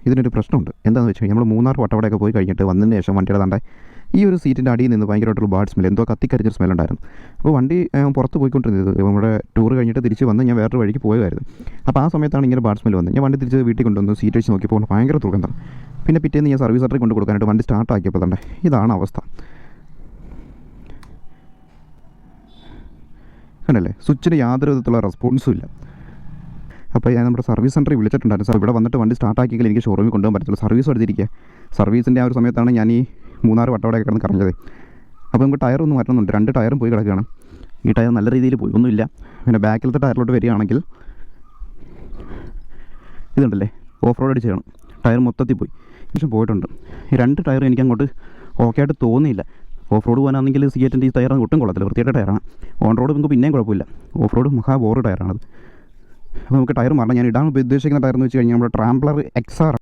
ഇതിനൊരു പ്രശ്നമുണ്ട്. എന്താണെന്ന് വെച്ച് കഴിഞ്ഞാൽ നമ്മൾ മൂന്നാർ വട്ടവടയൊക്കെ പോയി കഴിഞ്ഞിട്ട് വന്നതിന് ശേഷം വണ്ടിയുടെ തണ്ടേ ഈ ഒരു സീറ്റിൻ്റെ അടിയിൽ നിന്ന് ഭയങ്കരമായിട്ടുള്ള ബാഡ് സ്മെൽ, എന്തോ കത്തിക്കരിച്ചൊരു സ്മെല്ലുണ്ടായിരുന്നു. അപ്പോൾ വണ്ടി പുറത്ത് പോയിക്കൊണ്ടിരുന്നത് നമ്മുടെ ടൂർ കഴിഞ്ഞിട്ട് തിരിച്ച് വന്ന് ഞാൻ വേറൊരു വഴിക്ക് പോയതായിരുന്നു. അപ്പോൾ ആ സമയത്താണ് ഇങ്ങനെ ബാഡ് സ്മെൽ വന്നത്. ഞാൻ വണ്ടി തിരിച്ച് വീട്ടിൽ കൊണ്ടുവന്ന് സീറ്റ് വെച്ച് നോക്കിയപ്പോൾ ഭയങ്കര ദുർഗന്ധം. പിന്നെ പിറ്റേന്ന് ഞാൻ സർവീസ് സെൻ്ററിൽ കൊണ്ട് കൊടുക്കാനായിട്ട് വണ്ടി സ്റ്റാർട്ട് ആക്കിയപ്പോൾ തന്നെ ഇതാണ് അവസ്ഥ. കണ്ടല്ലേ, സ്വിച്ചിന് യാതൊരു വിധത്തിലുള്ള റെസ്പോൺസും ഇല്ല. അപ്പോൾ ഞാൻ നമ്മുടെ സർവീസ് സെൻ്ററിൽ വിളിച്ചിട്ടുണ്ടായിരുന്നു. സാർ ഇവിടെ വന്നിട്ട് വണ്ടി സ്റ്റാർട്ടാക്കിയെങ്കിൽ എനിക്ക് ഷോറൂമിൽ കൊണ്ടുപോകാൻ പറ്റത്തുള്ളൂ, സർവീസ് എടുത്തിരിക്കുക. സർവീസിൻ്റെ ആ ഒരു സമയത്താണ് ഞാൻ ഈ മൂന്നാർ വട്ടവടയൊക്കെ കിടന്ന് കറങ്ങിയത്. അപ്പോൾ നമുക്ക് ടയറൊന്നും മാറ്റണമെന്നുണ്ട്. 2 ടയറും പോയി കിടക്കുകയാണ്. ഈ ടയർ നല്ല രീതിയിൽ പോയി ഒന്നുമില്ല. പിന്നെ ബാക്കിലത്തെ ടയറിലോട്ട് വരികയാണെങ്കിൽ ഇതുണ്ടല്ലേ, ഓഫ് റോഡ് അടിച്ചാണ് ടയർ മൊത്തത്തിൽ പോയി. പക്ഷേ പോയിട്ടുണ്ട്. ഈ 2 ടയറും എനിക്കങ്ങോട്ട് ഓക്കെ ആയിട്ട് തോന്നിയില്ല. ഓഫ് റോഡ് പോകാനാണെങ്കിൽ സിയറ്റിൻ്റെ ഈ ടയർ ഒട്ടും കൊള്ളത്തില്ല, വൃത്തിയായിട്ട് ടയറാണ്. ഓൺ റോഡ് നമുക്ക് പിന്നെയും കുഴപ്പമില്ല, ഓഫ് റോഡ് മഹാ ബോറ് ടയറാണത്. അപ്പോൾ നമുക്ക് ടയർ മാറണം. ഞാൻ ഇടാൻ ഉദ്ദേശിക്കുന്ന ടയർ എന്ന് വെച്ച് കഴിഞ്ഞാൽ നമ്മുടെ ട്രാംബ്ലർ XR